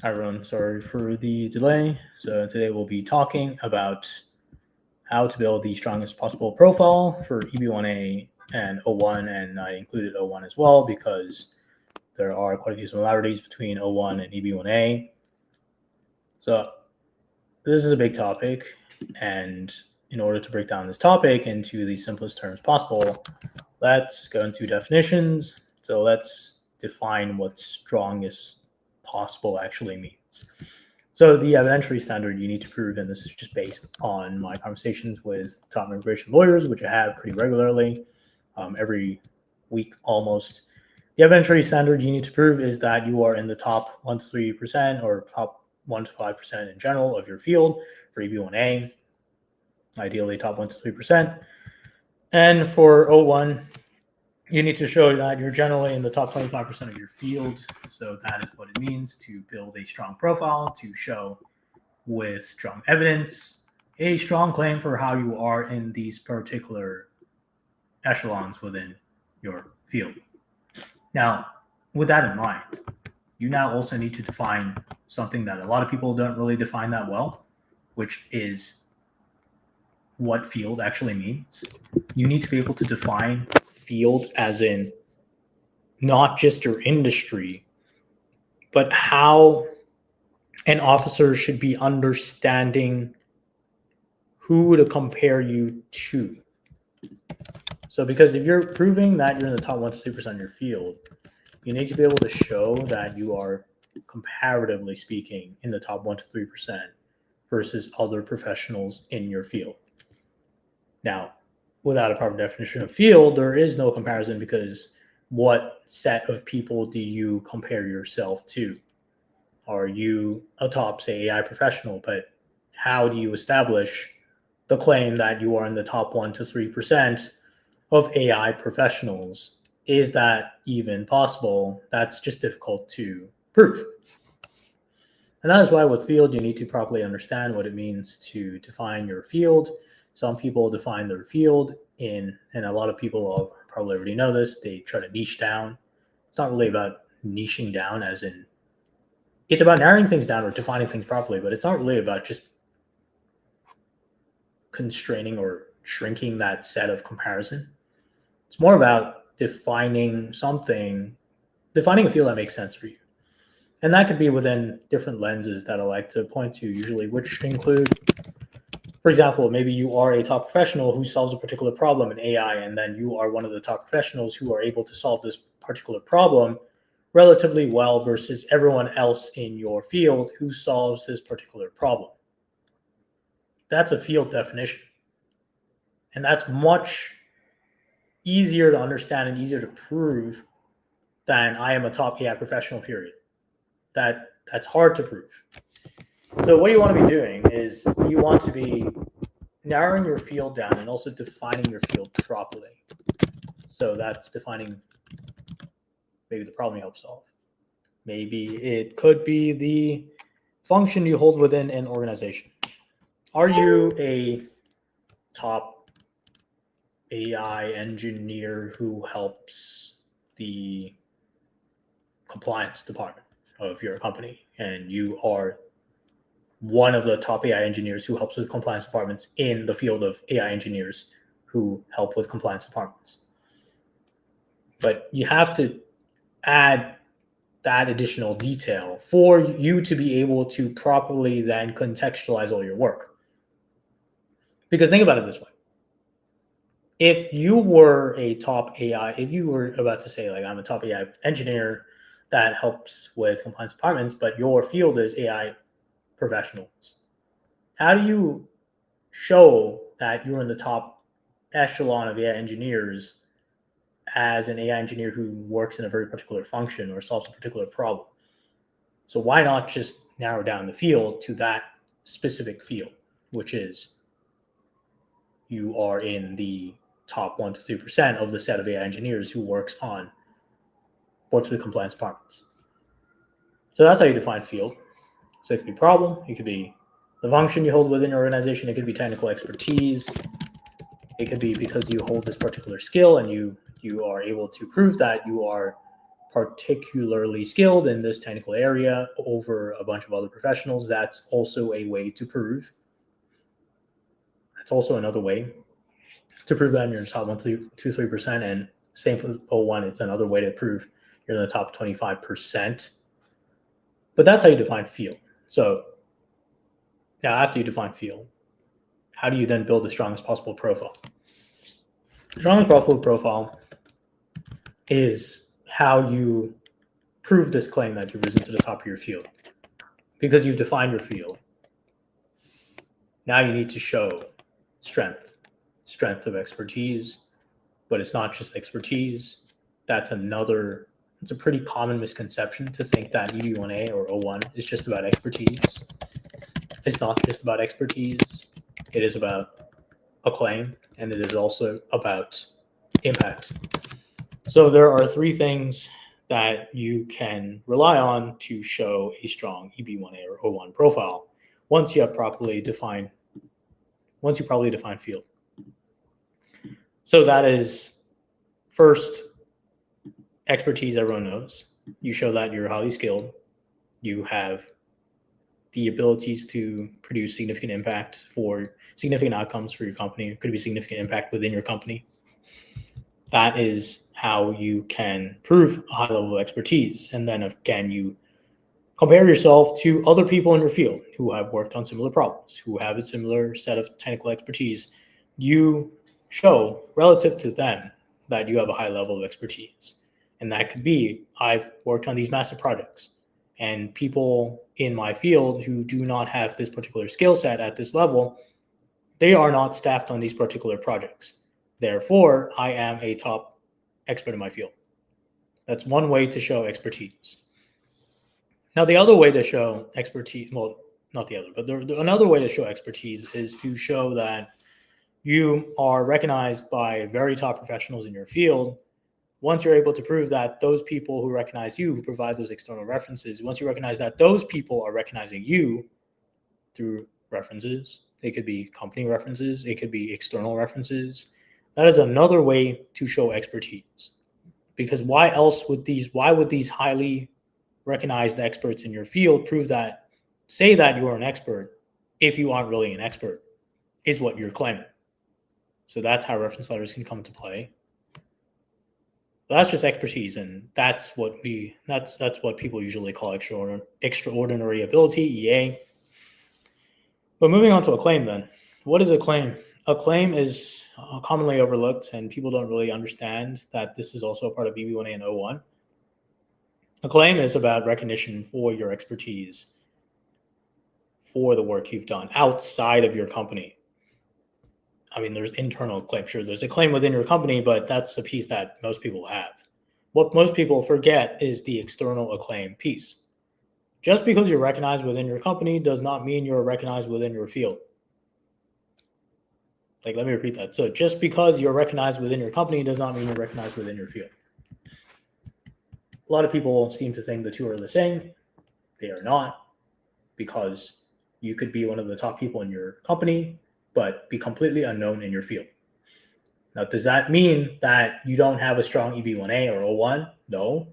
Hi everyone, sorry for the delay. So today we'll be talking about how to build the strongest possible profile for EB-1A and O-1, and I included O-1 as well because there are quite a few similarities between O-1 and EB-1A. So this is a big topic, and in order to break down this topic into the simplest terms possible, let's go into definitions. So let's define what strongest possible actually means. So the evidentiary standard you need to prove, and this is just based on my conversations with top immigration lawyers, which I have pretty regularly, every week almost. The evidentiary standard you need to prove is that you are in the top 1 to 3% or top 1 to 5% in general of your field for EB-1A, ideally top 1 to 3%. And for O-1, you need to show that you're generally in the top 25% of your field. So that is what it means to build a strong profile, to show with strong evidence a strong claim for how you are in these particular echelons within your field. Now, with that in mind, you now also need to define something that a lot of people don't really define that well, which is what field actually means. You need to be able to define field as in not just your industry, but how an officer should be understanding who to compare you to. So because if you're proving that you're in the top 1 to 2% of your field, you need to be able to show that you are, comparatively speaking, in the top 1 to 3% versus other professionals in your field. Now, without a proper definition of field, there is no comparison, because what set of people do you compare yourself to? Are you a top, say, AI professional, but how do you establish the claim that you are in the top 1 to 3% of AI professionals? Is that even possible? That's just difficult to prove. And that is why with field, you need to properly understand what it means to define your field. Some people define their field in, and a lot of people probably already know this, they try to niche down. It's not really about niching down as in, it's about narrowing things down or defining things properly, but it's not really about just constraining or shrinking that set of comparison. It's more about defining something, defining a field that makes sense for you. And that could be within different lenses that I like to point to usually, which include, for example, maybe you are a top professional who solves a particular problem in AI, and then you are one of the top professionals who are able to solve this particular problem relatively well versus everyone else in your field who solves this particular problem. That's a field definition. And that's much easier to understand and easier to prove than I am a top AI professional, period. That's hard to prove. So what you want to be doing is you want to be narrowing your field down and also defining your field properly. So that's defining maybe the problem you help solve. Maybe it could be the function you hold within an organization. Are you a top AI engineer who helps the compliance department of your company, and you are one of the top AI engineers who helps with compliance departments in the field of AI engineers who help with compliance departments? But you have to add that additional detail for you to be able to properly then contextualize all your work. Because think about it this way. If you were a top AI, if you were about to say, like, I'm a top AI engineer that helps with compliance departments, but your field is AI professionals, how do you show that you're in the top echelon of AI engineers as an AI engineer who works in a very particular function or solves a particular problem? So why not just narrow down the field to that specific field, which is you are in the top 1 to 3% of the set of AI engineers who works with compliance departments. So that's how you define field. So it could be problem, it could be the function you hold within your organization, it could be technical expertise, it could be because you hold this particular skill and you are able to prove that you are particularly skilled in this technical area over a bunch of other professionals. That's also a way to prove. That's also another way to prove that you're in the top 1, 2, 3%. And same for O1, it's another way to prove you're in the top 25%. But that's how you define field. So now after you define field, how do you then build the strongest possible profile? The strongest possible profile is how you prove this claim that you've risen to the top of your field. Because you've defined your field, now you need to show strength of expertise, but it's not just expertise. It's a pretty common misconception to think that EB-1A or O1 is just about expertise. It's not just about expertise. It is about a claim, and it is also about impact. So there are 3 things that you can rely on to show a strong EB-1A or O1 profile once you properly define field. So that is first, expertise. Everyone knows. You show that you're highly skilled. You have the abilities to produce significant impact for significant outcomes for your company. It could be significant impact within your company. That is how you can prove a high level of expertise. And then again, you compare yourself to other people in your field who have worked on similar problems, who have a similar set of technical expertise. You show relative to them that you have a high level of expertise. And that could be, I've worked on these massive projects, and people in my field who do not have this particular skill set at this level, they are not staffed on these particular projects. Therefore, I am a top expert in my field. That's one way to show expertise. Now, the other way to show expertise, well, not the other, but another way to show expertise is to show that you are recognized by very top professionals in your field. Once you're able to prove that those people who recognize you, who provide those external references, once you recognize that those people are recognizing you through references, it could be company references, it could be external references. That is another way to show expertise. Because why would these highly recognized experts in your field say that you are an expert if you aren't really an expert, is what you're claiming. So that's how reference letters can come into play. That's just expertise, and that's what people usually call extraordinary ability, EA. But moving on to a claim then. What is a claim? A claim is commonly overlooked, and people don't really understand that this is also a part of EB-1A and O1. A claim is about recognition for your expertise, for the work you've done outside of your company. I mean, there's internal claim. Sure, there's a claim within your company, but that's the piece that most people have. What most people forget is the external acclaim piece. Just because you're recognized within your company does not mean you're recognized within your field. Let me repeat that. So just because you're recognized within your company does not mean you're recognized within your field. A lot of people seem to think the two are the same. They are not, because you could be one of the top people in your company, but be completely unknown in your field. Now, does that mean that you don't have a strong EB-1A or O1? No,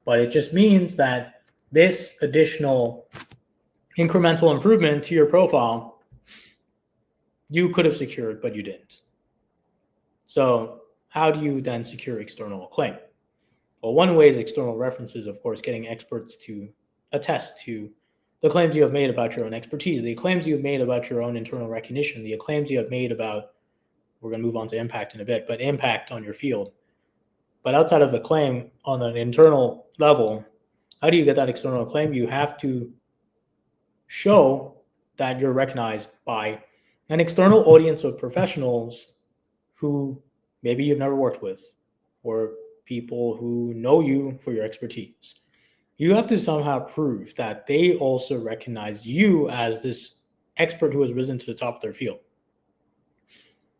but it just means that this additional incremental improvement to your profile, you could have secured, but you didn't. So how do you then secure external acclaim? Well, one way is external references, of course, getting experts to attest to the claims you have made about your own expertise, the claims you have made about your own internal recognition, the claims you have made about, we're going to move on to impact in a bit, but impact on your field. But outside of the claim on an internal level, how do you get that external claim? You have to show that you're recognized by an external audience of professionals who maybe you've never worked with, or people who know you for your expertise. You have to somehow prove that they also recognize you as this expert who has risen to the top of their field.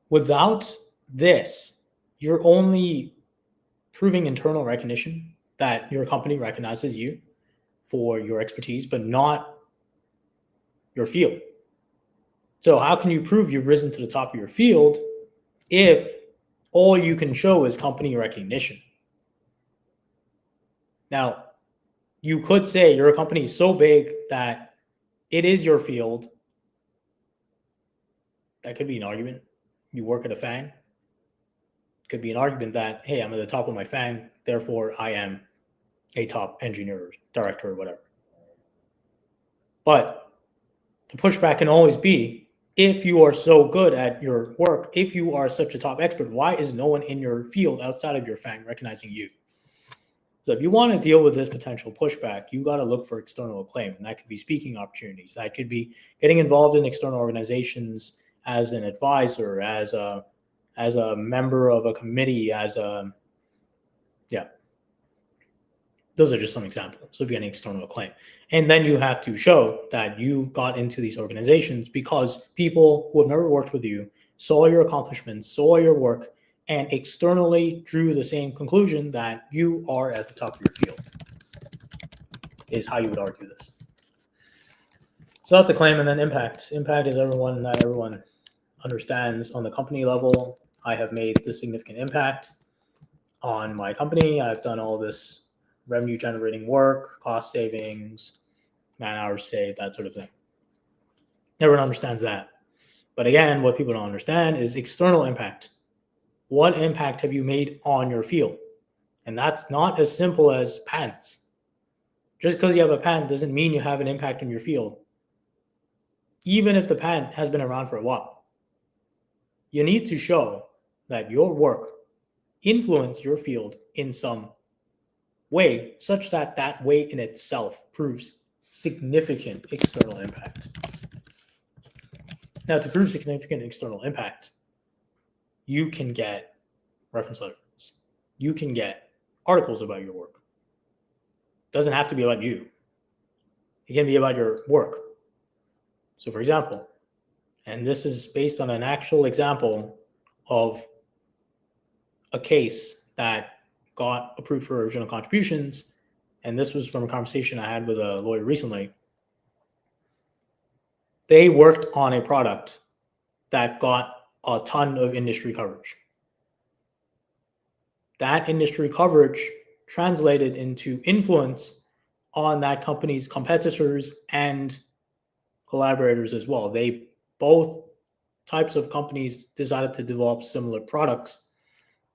Without this, you're only proving internal recognition that your company recognizes you for your expertise, but not your field. So how can you prove you've risen to the top of your field if all you can show is company recognition? Now, you could say your company is so big that it is your field. That could be an argument. You work at a FANG. Could be an argument that, hey, I'm at the top of my FANG, therefore I am a top engineer, or director, or whatever. But the pushback can always be, if you are so good at your work, if you are such a top expert, why is no one in your field outside of your FANG recognizing you? So if you want to deal with this potential pushback, you got to look for external acclaim. And that could be speaking opportunities. That could be getting involved in external organizations as an advisor, as a member of a committee, those are just some examples of getting external acclaim. And then you have to show that you got into these organizations because people who have never worked with you saw your accomplishments, saw your work, and externally drew the same conclusion that you are at the top of your field, is how you would argue this. So that's acclaim. And then impact. Impact is everyone understands on the company level. I have made this significant impact on my company. I've done all this revenue generating work, cost savings, man hours saved, that sort of thing. Everyone understands that. But again, what people don't understand is external impact. What impact have you made on your field? And that's not as simple as patents. Just because you have a patent doesn't mean you have an impact in your field. Even if the patent has been around for a while, you need to show that your work influenced your field in some way, such that that way in itself proves significant external impact. Now, to prove significant external impact, you can get reference letters. You can get articles about your work. It doesn't have to be about you. It can be about your work. So, for example, and this is based on an actual example of a case that got approved for original contributions, and this was from a conversation I had with a lawyer recently. They worked on a product that got a ton of industry coverage. That industry coverage translated into influence on that company's competitors and collaborators as well. Both types of companies decided to develop similar products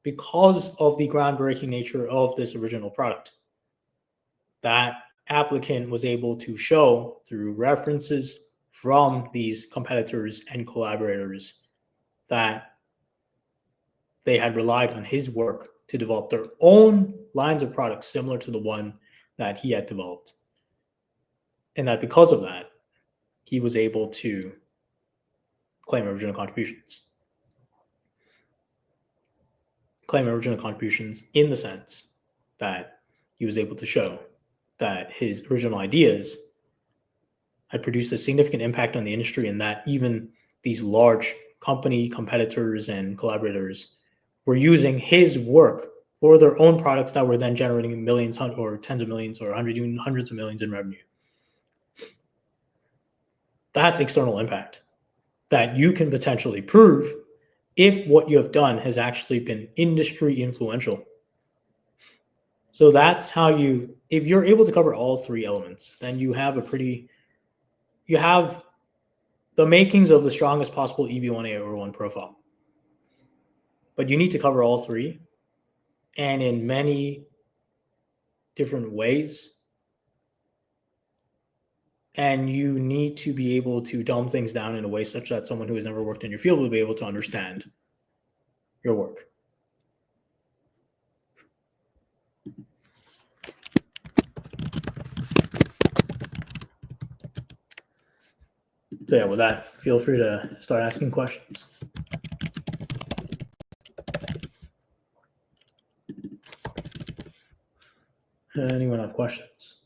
because of the groundbreaking nature of this original product. That applicant was able to show through references from these competitors and collaborators that they had relied on his work to develop their own lines of products similar to the one that he had developed. And that because of that, he was able to claim original contributions. Claim original contributions in the sense that he was able to show that his original ideas had produced a significant impact on the industry, and that even these large company competitors and collaborators were using his work for their own products that were then generating millions or tens of millions or hundreds of millions in revenue. That's external impact that you can potentially prove if what you have done has actually been industry influential. So that's how if you're able to cover all three elements, then you have the makings of the strongest possible EB-1A or O-1 profile. But you need to cover all three, and in many different ways. And you need to be able to dumb things down in a way such that someone who has never worked in your field will be able to understand your work. So yeah, with that, feel free to start asking questions. Anyone have questions?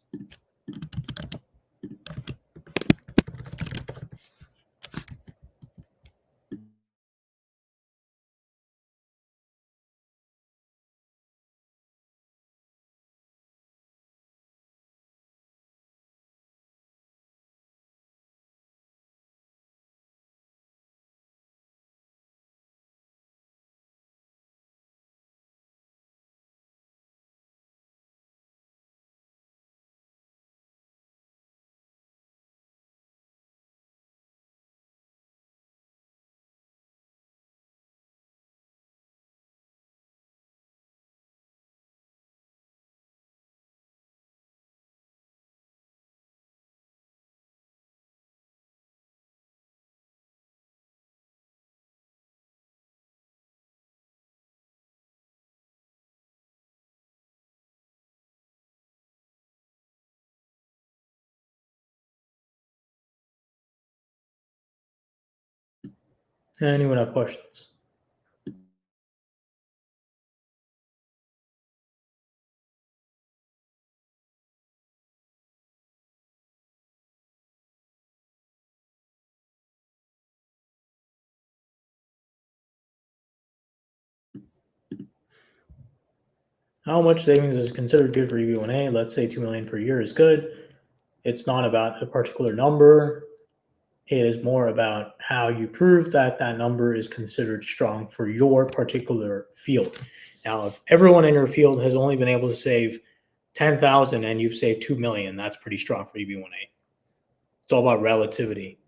Anyone have questions? How much savings is considered good for EB-1A? Let's say 2 million per year is good. It's not about a particular number. It is more about how you prove that that number is considered strong for your particular field. Now, if everyone in your field has only been able to save 10,000 and you've saved 2 million, that's pretty strong for EB-1A. It's all about relativity.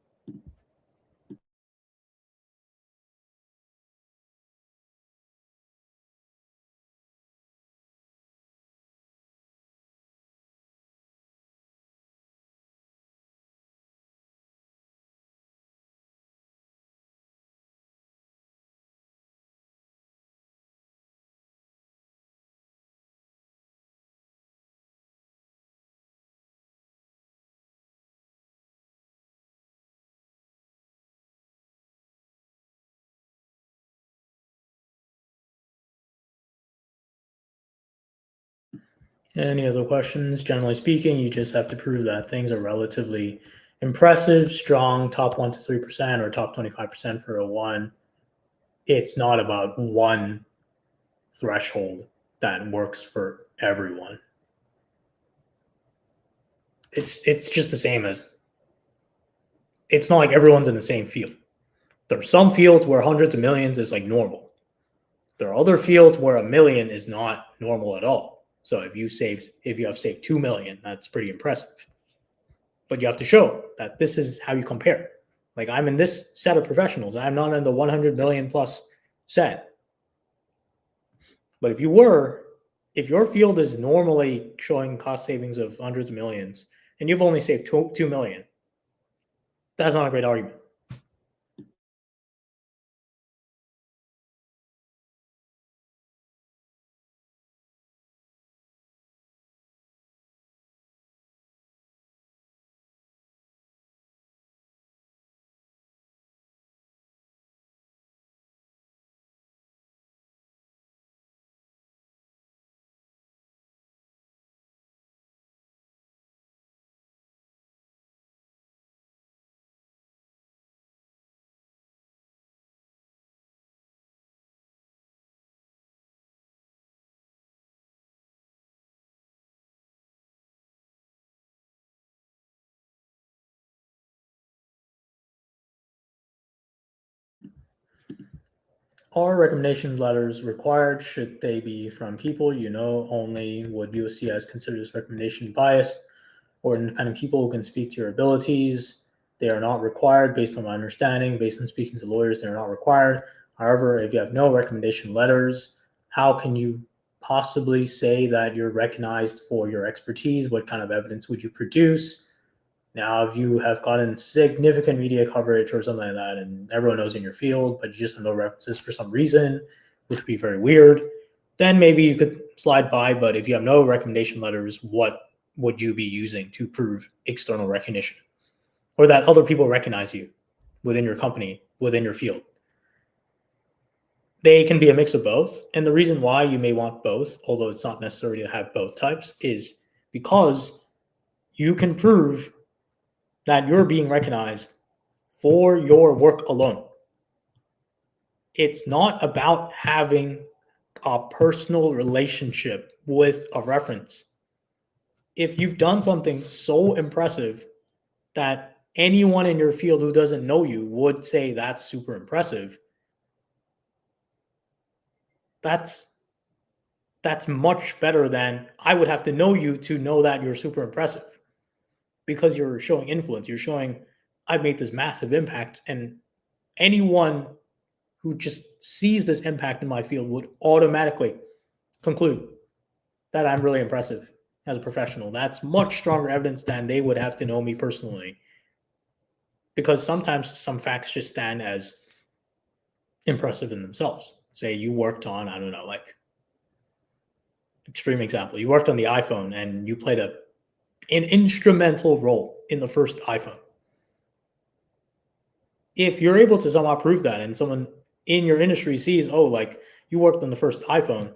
Any other questions? Generally speaking, you just have to prove that things are relatively impressive, strong, top 1 to 3% or top 25% for O-1. It's not about one threshold that works for everyone. It's just the same as, it's not like everyone's in the same field. There are some fields where hundreds of millions is like normal. There are other fields where a million is not normal at all. So if you have saved 2 million, that's pretty impressive. But you have to show that this is how you compare. Like, I'm in this set of professionals. I'm not in the 100 million plus set. But if your field is normally showing cost savings of hundreds of millions and you've only saved 2 million, that's not a great argument. Are recommendation letters required? Should they be from people you know only? Would USCIS consider this recommendation biased or independent people who can speak to your abilities? They are not required based on my understanding. Based on speaking to lawyers, they are not required. However, if you have no recommendation letters, how can you possibly say that you're recognized for your expertise? What kind of evidence would you produce? Now, if you have gotten significant media coverage or something like that, and everyone knows in your field, but you just have no references for some reason, which would be very weird, then maybe you could slide by. But if you have no recommendation letters, what would you be using to prove external recognition or that other people recognize you within your company, within your field? They can be a mix of both. And the reason why you may want both, although it's not necessary to have both types, is because you can prove that you're being recognized for your work alone. It's not about having a personal relationship with a reference. If you've done something so impressive that anyone in your field who doesn't know you would say that's super impressive, that's much better than I would have to know you to know that you're super impressive, because you're showing influence. You're showing I've made this massive impact, and anyone who just sees this impact in my field would automatically conclude that I'm really impressive as a professional. That's much stronger evidence than they would have to know me personally, because sometimes some facts just stand as impressive in themselves. Say you worked on, I don't know, like, extreme example, you worked on the iPhone and you played an instrumental role in the first iPhone. if you're able to somehow prove that and someone in your industry sees, oh, like you worked on the first iPhone,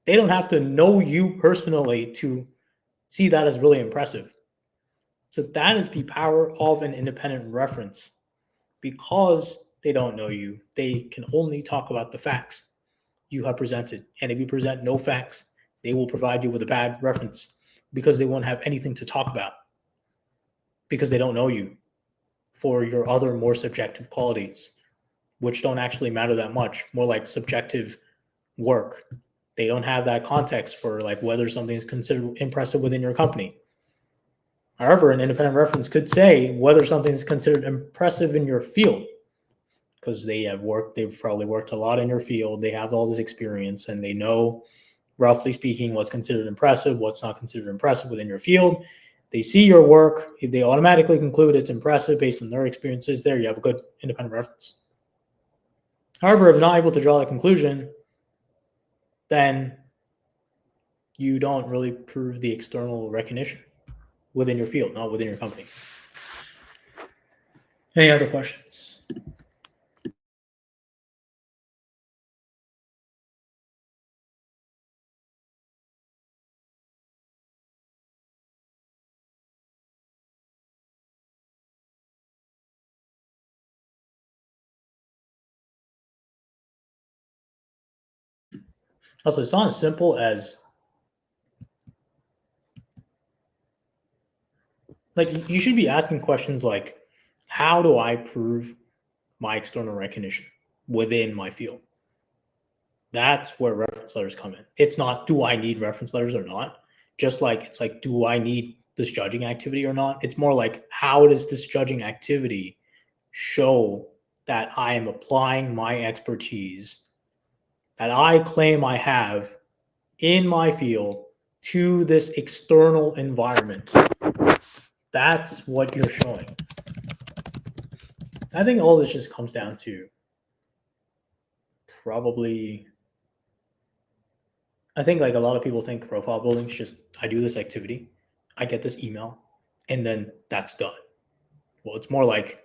they don't have to know you personally to see that as really impressive. So that is the power of an independent reference. Because they don't know you, they can only talk about the facts you have presented. And if you present no facts, they will provide you with a bad reference because they won't have anything to talk about because they don't know you for your other more subjective qualities, which don't actually matter that much, more like subjective work. They don't have that context for like whether something is considered impressive within your company. However, an independent reference could say whether something is considered impressive in your field because they've probably worked a lot in your field. They have all this experience and they know, roughly speaking, what's considered impressive, what's not considered impressive within your field. They see your work. If they automatically conclude it's impressive based on their experiences there, you have a good independent reference. However, if not able to draw that conclusion, then you don't really prove the external recognition within your field, not within your company. Any other questions? Also, it's not as simple as like you should be asking questions like, how do I prove my external recognition within my field? That's where reference letters come in. It's not, do I need reference letters or not? Just like it's like, do I need this judging activity or not? It's more like, how does this judging activity show that I am applying my expertise that I claim I have in my field to this external environment? That's what you're showing. I think all this just comes down to probably, I think like a lot of people think profile building is just, I do this activity, I get this email, and then that's done. Well, it's more like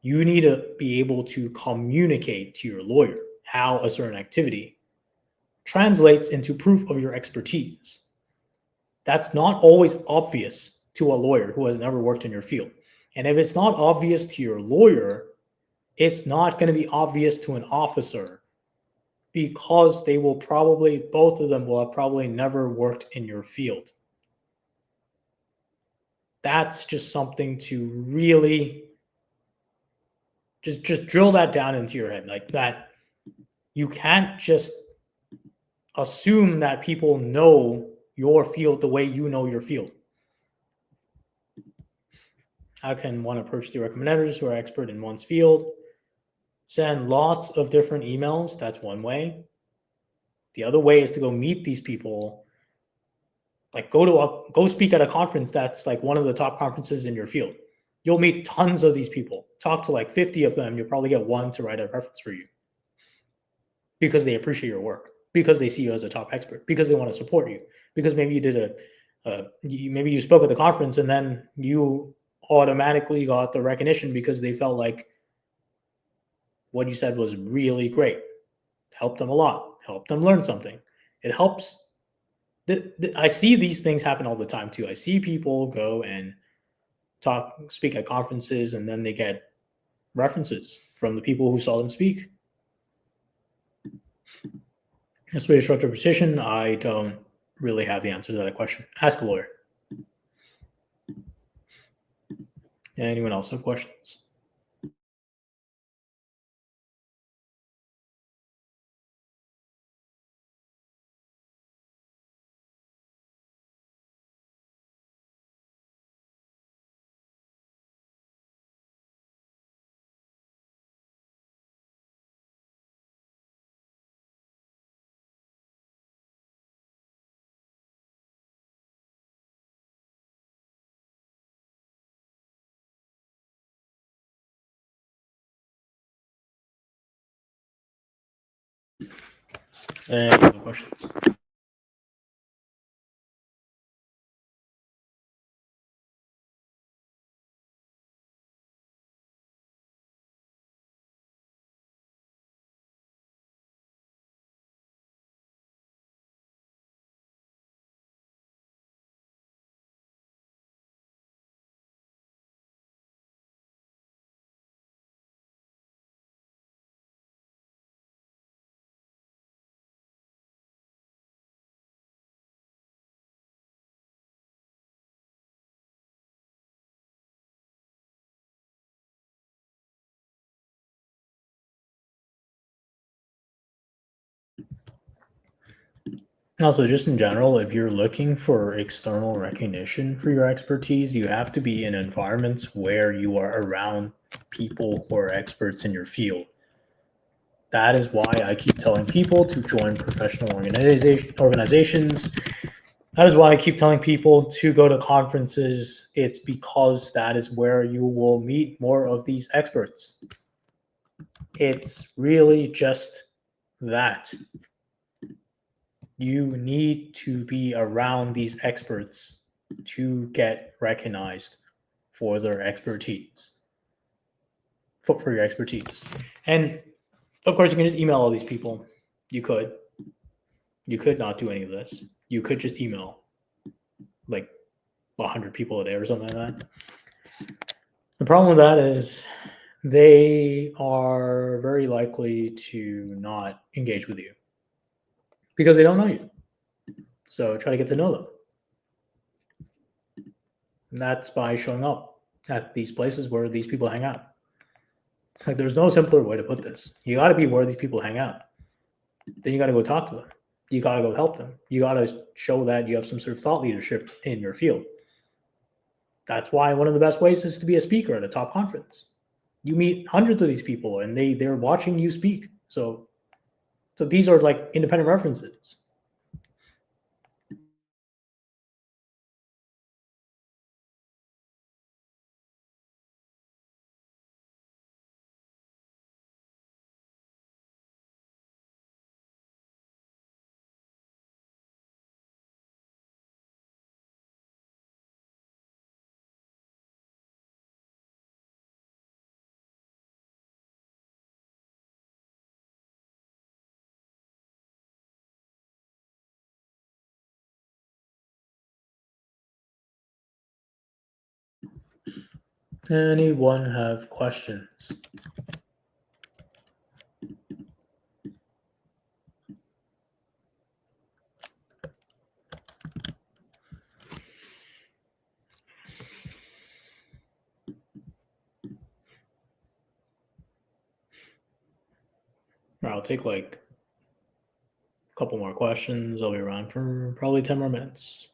you need to be able to communicate to your lawyer how a certain activity translates into proof of your expertise. That's not always obvious to a lawyer who has never worked in your field. And if it's not obvious to your lawyer, it's not going to be obvious to an officer because they will probably, both of them will have probably never worked in your field. That's just something to really just drill that down into your head, like that. You can't just assume that people know your field the way you know your field. How can one approach the recommenders who are expert in one's field? Send lots of different emails. That's one way. The other way is to go meet these people. Like go speak at a conference that's like one of the top conferences in your field. You'll meet tons of these people. Talk to like 50 of them. You'll probably get one to write a reference for you because they appreciate your work, because they see you as a top expert, because they want to support you, because maybe you did maybe you spoke at the conference and then you automatically got the recognition because they felt like what you said was really great, helped them a lot, helped them learn something. It helps. I see these things happen all the time too. I see people go and speak at conferences, and then they get references from the people who saw them speak. That's way to structure petition. I don't really have the answer to that question. Ask a lawyer. Anyone else have questions? Any other questions? Also, just in general, if you're looking for external recognition for your expertise, you have to be in environments where you are around people who are experts in your field. That is why I keep telling people to join professional organizations. That is why I keep telling people to go to conferences. It's because that is where you will meet more of these experts. It's really just that. You need to be around these experts to get recognized for their expertise, for your expertise. And of course, you can just email all these people. You could not do any of this. You could just email like 100 people a day or something like that. The problem with that is they are very likely to not engage with you because they don't know you. So try to get to know them. And that's by showing up at these places where these people hang out. Like, there's no simpler way to put this. You got to be where these people hang out. Then you got to go talk to them. You got to go help them. You got to show that you have some sort of thought leadership in your field. That's why one of the best ways is to be a speaker at a top conference. You meet hundreds of these people, and they're watching you speak. So these are like independent references. Anyone have questions? I'll take like a couple more questions. I'll be around for probably 10 more minutes.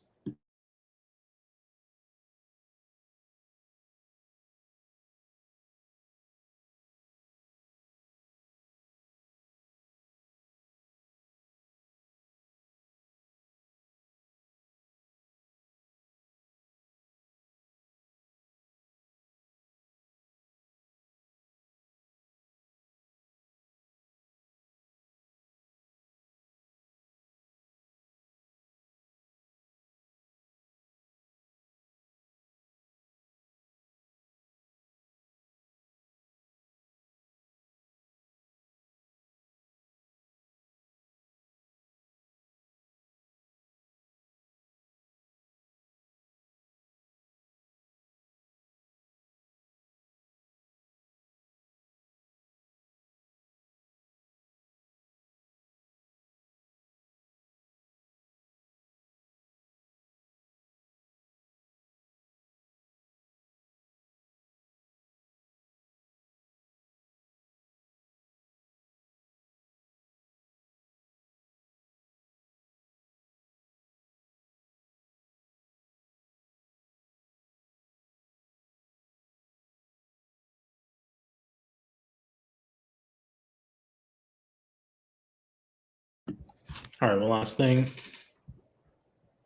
All right, one last thing.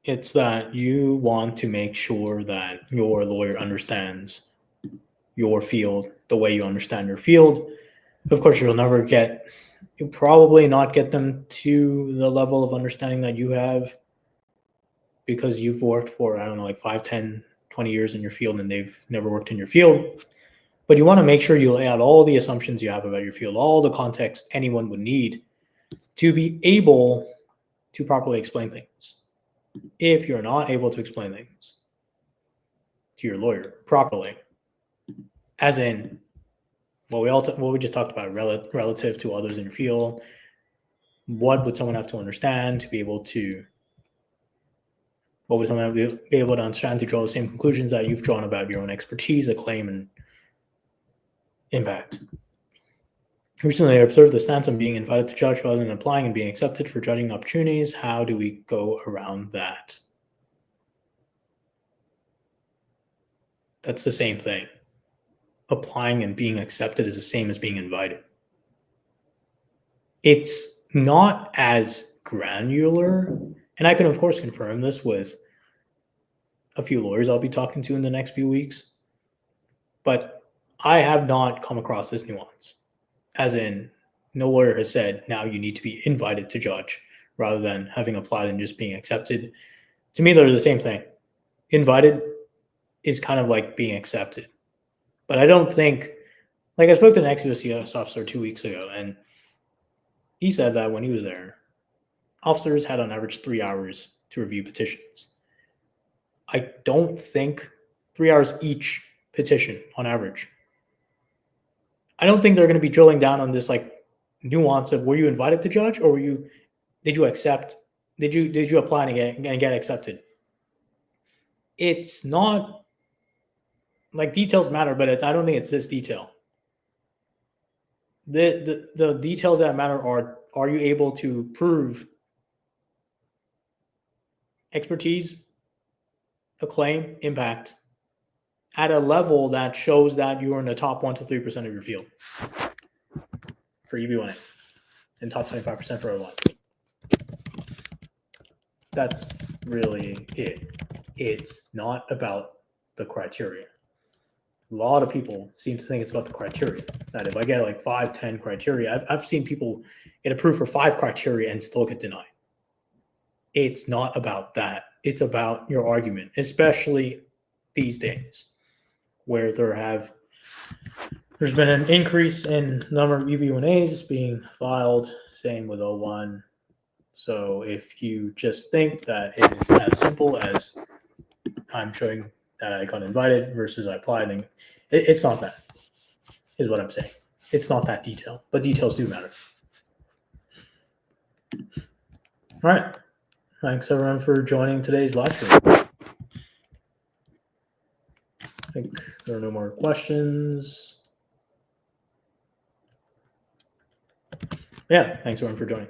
It's that you want to make sure that your lawyer understands your field the way you understand your field. Of course, you'll probably not get them to the level of understanding that you have because you've worked for, I don't know, like 5, 10, 20 years in your field and they've never worked in your field. But you want to make sure you lay out all the assumptions you have about your field, all the context anyone would need to be able to properly explain things. If you're not able to explain things to your lawyer properly, as in what we just talked about relative to others in your field, what would someone have to understand to be able to understand to draw the same conclusions that you've drawn about your own expertise, a claim, and impact? Recently, I observed the stance on being invited to judge rather than applying and being accepted for judging opportunities. How do we go around that? That's the same thing. Applying and being accepted is the same as being invited. It's not as granular, and I can, of course, confirm this with a few lawyers I'll be talking to in the next few weeks, but I have not come across this nuance. As in, no lawyer has said, now you need to be invited to judge rather than having applied and just being accepted. To me, they're the same thing. Invited is kind of like being accepted. But I don't think, like I spoke to an ex-USCIS officer 2 weeks ago, and he said that when he was there, officers had on average 3 hours to review petitions. I don't think 3 hours each petition on average. I don't think they're going to be drilling down on this like nuance of were you invited to judge or did you accept, did you apply and get accepted? It's not like details matter, but I don't think it's this detail. The details that matter are you able to prove expertise, a claim, impact at a level that shows that you are in the top 1 to 3% of your field for EB-1A and top 25% for O-1. That's really it. It's not about the criteria. A lot of people seem to think it's about the criteria. That if I get like 5, 10 criteria, I've seen people get approved for 5 criteria and still get denied. It's not about that. It's about your argument, especially these days where there's been an increase in the number of EB-1As being filed, same with O-1. So if you just think that it is as simple as I'm showing that I got invited versus I applied, and it's not that, is what I'm saying. It's not that detailed, but details do matter. All right. Thanks everyone for joining today's live stream. I think there are no more questions. Yeah, thanks everyone for joining.